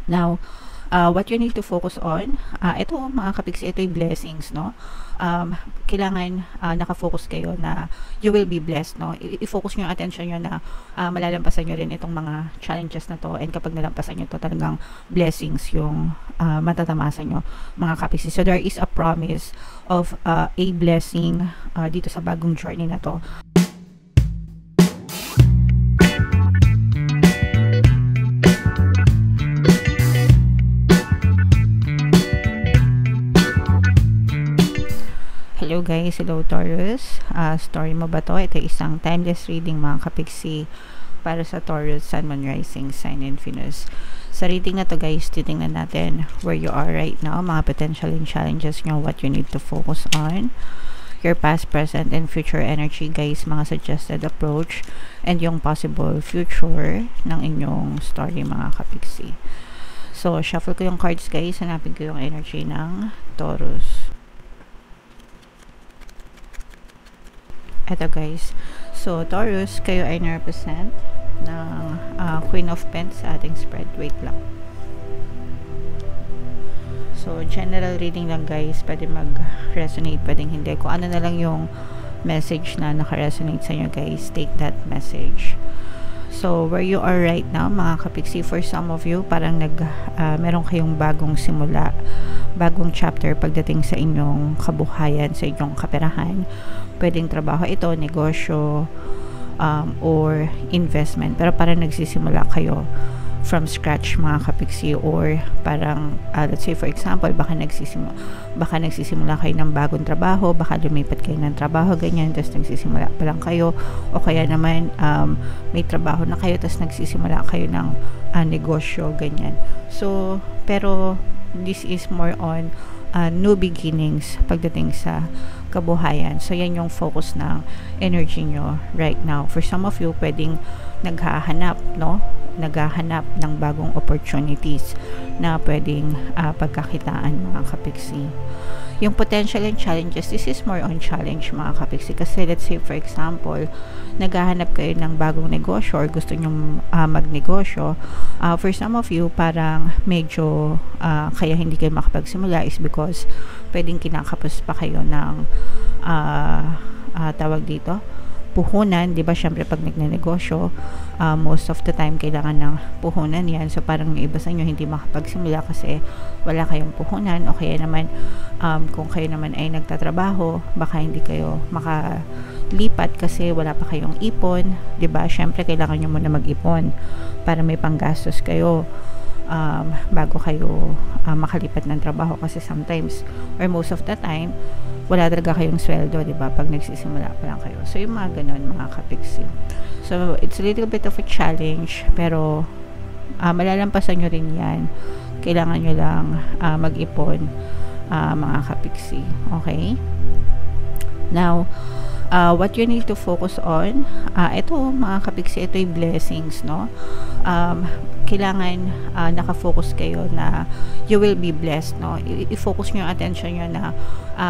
Now, what you need to focus on, ito mga kapiksi, ito yung blessings, no? Kailangan nakafocus kayo na you will be blessed, no? I-focus nyo yung attention nyo na malalampasan nyo rin itong mga challenges na to, and kapag nalampasan nyo to, talagang blessings yung matatamasan nyo, mga kapiksi. So there is a promise of a blessing dito sa bagong journey na to. Hello guys, hello Taurus. Story mo ba to? Ito isang timeless reading mga kapiksi para sa Taurus, Sun, Moon, Rising, Sign, and Venus. Sa reading na to guys, titingnan natin where you are right now, mga potential and challenges nyo, what you need to focus on, your past, present, and future energy guys, mga suggested approach, and yung possible future ng inyong story mga kapiksi. So, shuffle ko yung cards guys, hanapin ko yung energy ng Taurus. Ito guys, so Taurus, kayo ay na-represent ng Queen of Pentacles sa ating spread. Wait lang. So general reading lang guys, pwede mag-resonate, pwedeng hindi. Kung ano na lang yung message na naka-resonate sa inyo guys, take that message. So where you are right now mga kapiksi, for some of you parang meron kayong bagong simula, bagong chapter pagdating sa inyong kabuhayan, sa inyong kaperahan. Pwedeng trabaho ito, negosyo, or investment, pero parang nagsisimula kayo from scratch mga kapiksi, or parang let's say for example, baka nagsisimula kayo ng bagong trabaho, baka lumipat kayo ng trabaho ganyan, tapos nagsisimula pa lang kayo, o kaya naman may trabaho na kayo tapos nagsisimula kayo ng negosyo ganyan. So pero this is more on new beginnings pagdating sa kabuhayan. So yan yung focus ng energy nyo right now. For some of you, pwedeng naghahanap ng bagong opportunities na pwedeng pagkakitaan mga kapiksi. Yung potential and challenges, this is more on challenge mga kapiksi, kasi let's say for example, naghahanap kayo ng bagong negosyo or gusto nyong magnegosyo. For some of you, parang medyo kaya hindi kayo makapagsimula is because pwedeng kinakapos pa kayo ng tawag dito, puhunan, di ba? Syempre pag nagnenegosyo, most of the time kailangan ng puhunan yan. So parang yung iba sa inyo hindi makapagsimula kasi wala kayong puhunan, o kaya naman kung kayo naman ay nagtatrabaho, baka hindi kayo makalipat kasi wala pa kayong ipon, di ba? Syempre kailangan nyo muna mag-ipon para may panggastos kayo bago kayo makalipat ng trabaho, kasi sometimes or most of the time wala talaga kayong sweldo, di ba, pag nagsisimula pa lang kayo. So yung mga ganun mga kapiksi, so it's a little bit of a challenge, pero malalampasan nyo rin yan. Kailangan nyo lang mag-ipon mga kapiksi. Okay, now what you need to focus on, ito mga kapiksi, ito yung blessings, no? Kailangan nakafocus kayo na you will be blessed, no? I-focus nyo yung attention nyo na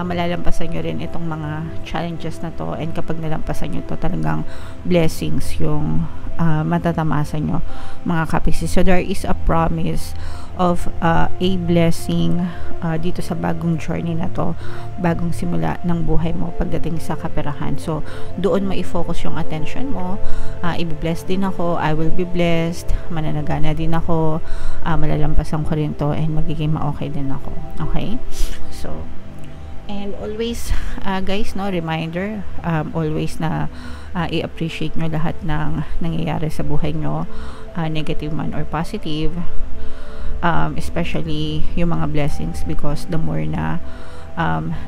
malalampasan nyo rin itong mga challenges na to, and kapag nalampasan nyo to, talagang blessings yung matatamasan nyo mga kapiksi. So there is a promise of a blessing dito sa bagong journey na to, bagong simula ng buhay mo pagdating sa kaperahan. So doon mo i-focus yung attention mo. I-bless din ako, I will be blessed, mananagana din ako, malalampasan ko rin to, and magiging ma-okay din ako. Okay, so and always guys, no, reminder, always na i-appreciate nyo lahat ng nangyayari sa buhay nyo, negative man or positive, especially yung mga blessings, because the more na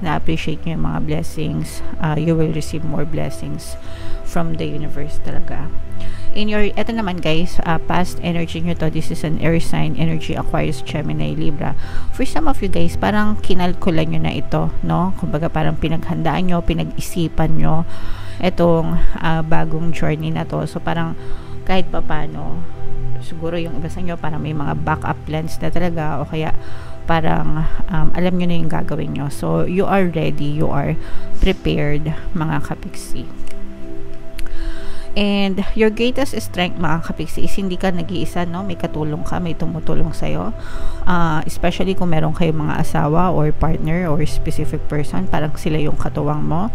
na-appreciate nyo yung mga blessings, you will receive more blessings from the universe talaga. In your, eto naman guys, past energy nyo to, this is an air sign energy, Aquarius, Gemini, Libra. For some of you guys, parang kinalkulan nyo na ito, no? Kumbaga parang pinaghandaan nyo, pinag-isipan nyo itong bagong journey na to. So parang kahit papano, siguro yung iba sa inyo parang may mga backup plans na talaga, o kaya parang alam nyo na yung gagawin nyo. So you are ready, you are prepared mga kapiksi. And your greatest strength, mga kapiksi, is hindi ka nag-iisa, no? May katulong ka, may tumutulong sa'yo. Especially kung meron kayong mga asawa or partner or specific person, parang sila yung katuwang mo.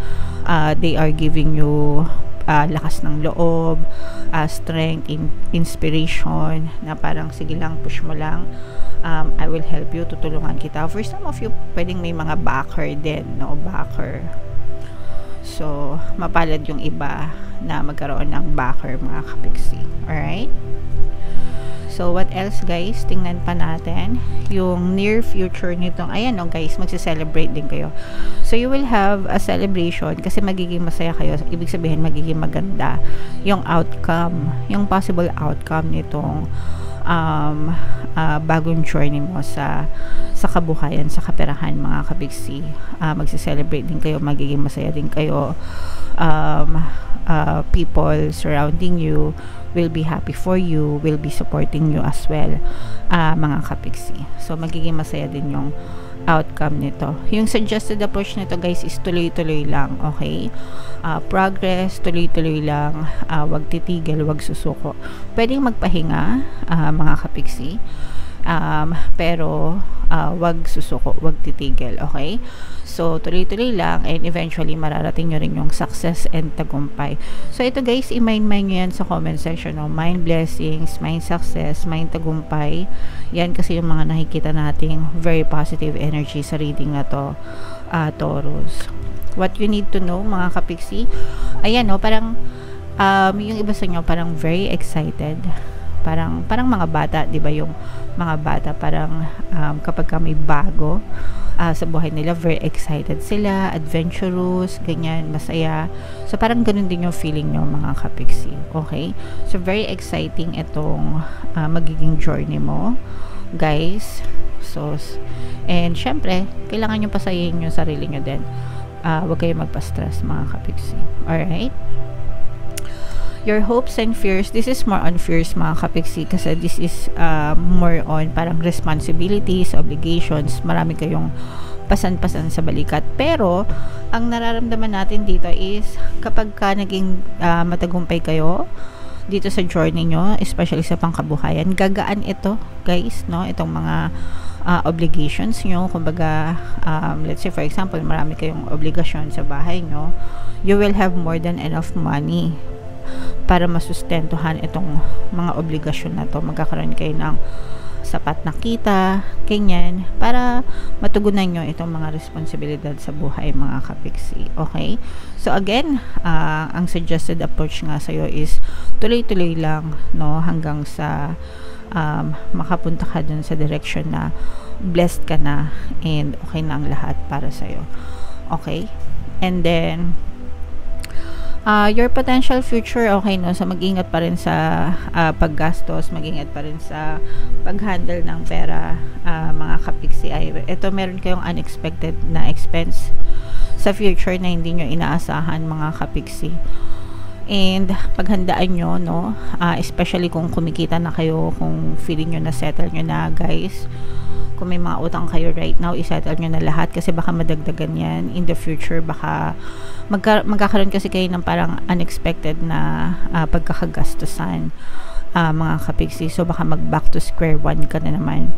They are giving you lakas ng loob, strength, inspiration, na parang sige lang, push mo lang. I will help you, tutulungan kita. For some of you, pwedeng may mga backer din, no? Backer. So, mapalad yung iba na magkaroon ng backer, mga kapiksi. Alright? So, what else, guys? Tingnan pa natin yung near future nitong, ayan, no, guys, magse-celebrate din kayo. So, you will have a celebration kasi magiging masaya kayo. Ibig sabihin, magiging maganda yung outcome, yung possible outcome nitong bagong journey mo sa kabuhayan, sa kaperahan, mga kapiksi. Magse-celebrate din kayo, magiging masaya din kayo. People surrounding you will be happy for you, will be supporting you as well, mga kapiksi. So, magiging masaya din yung outcome nito. Yung suggested approach nito, guys, is tuloy-tuloy lang, okay? Progress, tuloy-tuloy lang, wag titigil, wag susuko. Pwedeng magpahinga, mga kapiksi, pero wag susuko, wag titigil, okay? So, tuloy-tuloy lang, and eventually mararating nyo rin yung success and tagumpay. So, ito, guys, i-mind nyo yan sa comment section, no? Mind blessings, mind success, mind tagumpay. Yan kasi yung mga nakikita nating very positive energy sa reading na to, Taurus. What you need to know, mga kapiksi, ayan, no, parang yung iba sa inyo parang very excited, parang mga bata, di ba, yung mga bata parang kapag may bago sa buhay nila, very excited sila, adventurous, ganyan, masaya. So, parang ganun din yung feeling nyo, mga kapiksi. Okay? So, very exciting itong magiging journey mo, guys. So, and syempre, kailangan nyo pasayin yung sarili nyo din. Huwag kayo magpa-stress, mga kapiksi. Alright? Your hopes and fears, this is more on fears, mga kapiksi, kasi this is more on parang responsibilities, obligations, marami kayong pasan-pasan sa balikat. Pero, ang nararamdaman natin dito is, kapag ka naging matagumpay kayo dito sa journey nyo, especially sa pangkabuhayan, gagaan ito, guys, no? Itong mga obligations nyo, kumbaga, let's say for example, marami kayong obligasyon sa bahay nyo, you will have more than enough money para masustentuhan itong mga obligasyon na to. Magkakaroon kayo ng sapat na kita, ganyan, para matugunan nyo itong mga responsibilidad sa buhay, mga kapiksi. Okay? So again, ang suggested approach nga sa'yo is tuloy-tuloy lang, no, hanggang sa makapunta ka dun sa direction na blessed ka na and okay na ang lahat para sa'yo. Okay? And then your potential future, okay, no? So, mag-ingat pa rin sa paggastos, mag-ingat pa rin sa pag-handle ng pera, mga kapiksi. Ito, meron kayong unexpected na expense sa future na hindi nyo inaasahan, mga kapiksi. And, paghandaan nyo, no? Especially kung kumikita na kayo, kung feeling nyo na settle nyo na, guys. Kung may mga utang kayo right now, isettle nyo na lahat kasi baka madagdagan yan in the future. Baka magkakaroon kasi kayo ng parang unexpected na pagkakagastusan, mga kapiksi. So, baka mag-back to square one ka na naman.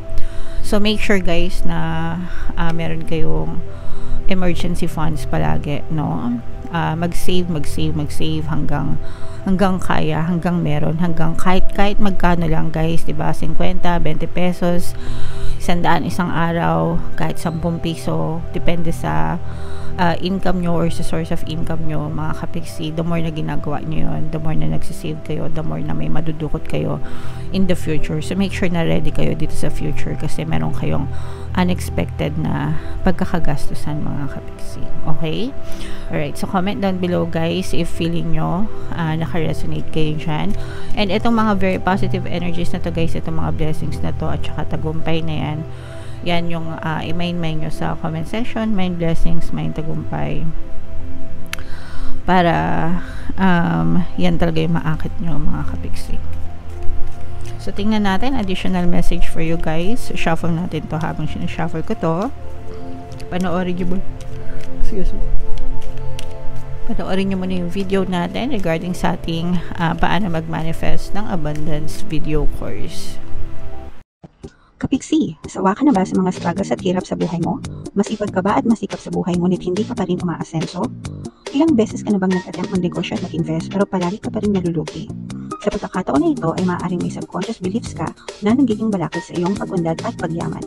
So, make sure, guys, na meron kayong emergency funds palagi, no? Mag-save hanggang kaya, hanggang meron, hanggang kahit magkano lang, guys, diba? 50, 20 pesos, 100 isang araw, kahit 10 piso, depende sa income nyo or sa source of income nyo, mga kapiksi. The more na ginagawa nyo yun, the more na nagsisave kayo, the more na may madudukot kayo in the future. So, make sure na ready kayo dito sa future kasi meron kayong unexpected na pagkakagastusan, mga kapiksi. Okay? Alright, so comment down below, guys, if feeling nyo naka-resonate kayo dyan. And itong mga very positive energies na to, guys, itong mga blessings na to at saka tagumpay na yan, yan yung i-mind nyo sa comment section, mind blessings, mind tagumpay, para yan talaga yung maakit nyo, mga kapiksi. So, tingnan natin, additional message for you guys. Shuffle natin to habang sinashuffle ko to. Panoorin nyo ba? Excuse me. Panoorin nyo muna yung video natin regarding sa ating paano mag-manifest ng abundance video course. Kapiksi, sawa ka na ba sa mga struggles at hirap sa buhay mo? Masipag ka ba at masikap sa buhay ngunit hindi ka pa rin umaasenso? Ilang beses ka na bang nag-attempt mag-negosyo at mag-invest pero palagi ka pa rin nalulugi? Sa pagkakataon na ito ay maaaring may subconscious beliefs ka na nagiging balakid sa iyong pag-unlad at pagyaman.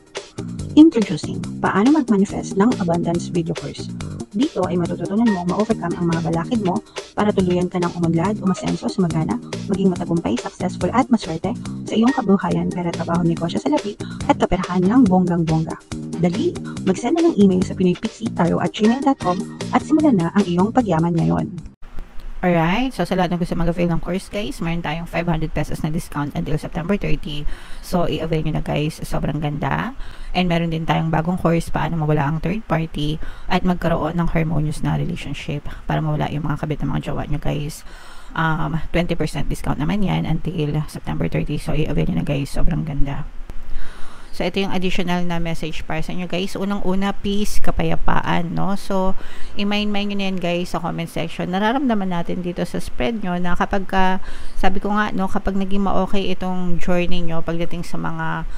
Introducing, paano mag-manifest ng abundance video course. Dito ay matututunan mo ma-overcome ang mga balakid mo para tuluyan ka ng umunlad, umasenso, sumagana, maging matagumpay, successful at maswerte sa iyong kabuhayan, pera, trabaho, negosyo, salapi at kaperahan ng bonggang-bongga. Dali, mag-send na ng email sa pinoypixitaro@gmail.com at simulan na ang iyong pagyaman ngayon. Alright, so sa lahat ng gusto mag-avail ng course guys, meron tayong 500 pesos na discount until September 30. So, i-avail nyo na guys, sobrang ganda. And meron din tayong bagong course, paano mawala ang third party at magkaroon ng harmonious na relationship para mawala yung mga kabit ng mga jowa nyo guys. 20% discount naman yan until September 30. So, i-avail nyo na guys, sobrang ganda. So, ito yung additional na message para sa inyo guys. Unang-una, peace, kapayapaan, no? So, i-mind nyo na yan guys sa comment section. Nararamdaman natin dito sa spread nyo na kapag sabi ko nga, no, kapag naging ma-okay itong journey nyo pagdating sa mga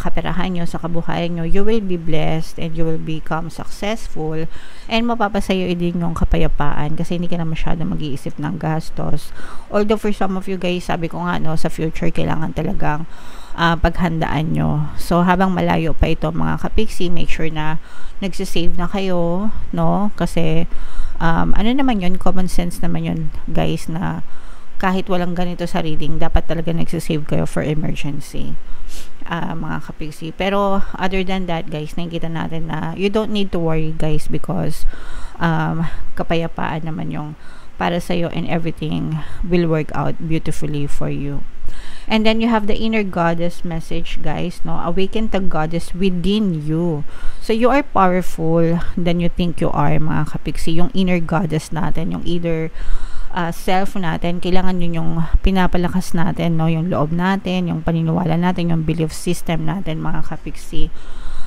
kaperahan nyo, sa kabuhayan nyo, you will be blessed and you will become successful and mapapasayo din yung kapayapaan kasi hindi ka na masyado mag-iisip ng gastos. Although for some of you guys, sabi ko nga, no, sa future kailangan talagang paghandaan nyo. So, habang malayo pa ito mga kapiksi, make sure na nagsisave na kayo, no? Kasi, ano naman yun, common sense naman yun, guys, na kahit walang ganito sa reading, dapat talaga nagsisave kayo for emergency, mga kapiksi. Pero, other than that, guys, nakikita natin na you don't need to worry, guys, because kapayapaan naman yung para sa'yo and everything will work out beautifully for you. And then you have the inner goddess message guys, no? Awaken the goddess within you. So you are powerful than you think you are mga kapiksi. Yung inner goddess natin, yung either self natin, kailangan yun yung pinapalakas natin, no? Yung loob natin, yung paniniwala natin, yung belief system natin mga kapiksi.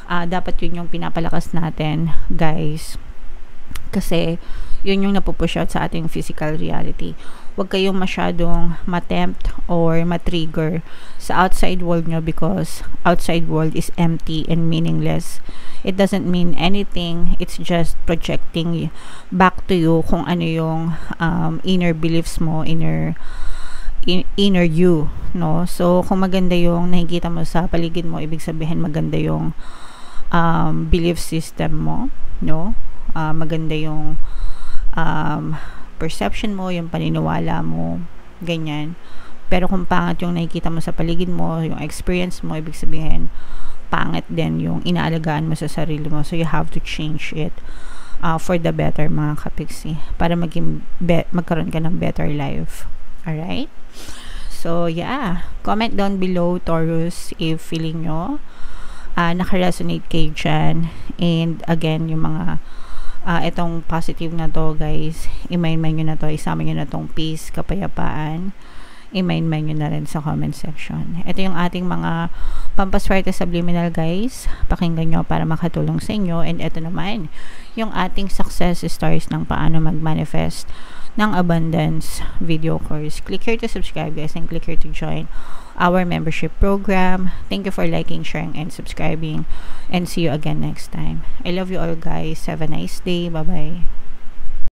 Dapat yun yung pinapalakas natin guys. Kasi yun yung napupush out sa ating physical reality. Huwag kayong masyadong matempt or matrigger sa outside world nyo because outside world is empty and meaningless. It doesn't mean anything. It's just projecting back to you kung ano yung inner beliefs mo, inner you, no? So, kung maganda yung nakikita mo sa paligid mo, ibig sabihin maganda yung belief system mo, no? Maganda yung perception mo, yung paniniwala mo, ganyan. Pero kung pangit yung nakikita mo sa paligid mo, yung experience mo, ibig sabihin, pangit din yung inaalagaan mo sa sarili mo. So, you have to change it for the better, mga kapiksi, para magkaroon ka ng better life. Alright? So, yeah. Comment down below, Taurus, if feeling nyo naka-resonate kayo dyan. And, again, yung mga itong positive na to guys, i-mind nyo na to, isama nyo na tong peace, kapayapaan, i-mind nyo na rin sa comment section. Ito yung ating mga pampaswerte subliminal guys, pakinggan nyo para makatulong sa inyo. And ito naman yung ating success stories ng paano mag-manifest ng abundance video course. Click here to subscribe guys and click here to join our membership program. Thank you for liking, sharing, and subscribing, and see you again next time. I love you all guys. Have a nice day. Bye bye.